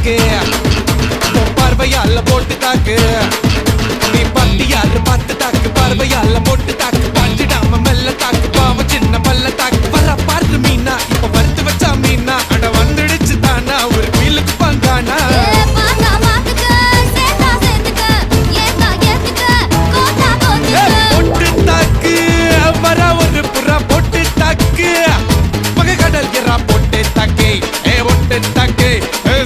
தாக்கு பார்வையால போட்டு தாக்கு நீ பட்டியாரு பார்த்து தாக்கு பார்வையால போட்டு தாக்கு பாஞ்சிடாம மெல்ல தாக்கு பாவம் சின்ன பல்ல தாக்கு வர பார்த்து மீனா இப்ப வறுத்து வச்சா மீனா அட வந்துடுச்சு தானா ஒரு வீலுக்கு பந்தானா பொட்டு தாக்கு வர ஒரு புறா பொட்டு தாக்கு பகை கடல் எறா பொட்டு தாக்கு பொட்டு தாக்கு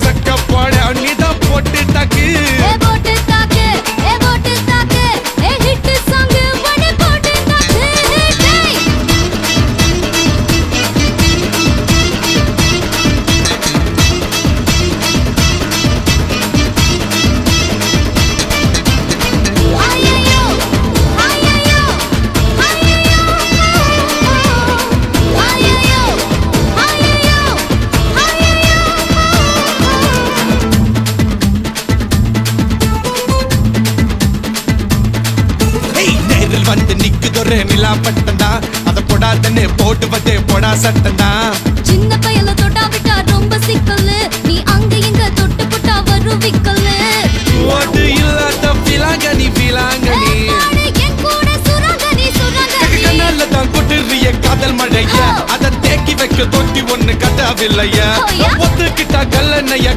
சக்க போட நீதான் பொட்டு தாக்கு வந்து நிக்குதொரு நிலா பட்டந்தா அத போடாதன்னு போடுவதே போடா சட்டந்தா சின்ன பையல தொட்டா விட்டா ரொம்ப சிக்கல் நீ அங்க எங்க தொட்டு போட்டா வரும் விக்கல் ஓடு இல்லாத பிலாங்கனி பிலாங்கனி என் கூட சுரங்கனி சுரங்கனி கண்ணால தான் கொட்டுறிய காதல் மழைய அத தேக்கி வைக்க தொட்டி ஒண்ணு கட்டாவில்லையா ஒத்துக்கிட்டா கல்லணைய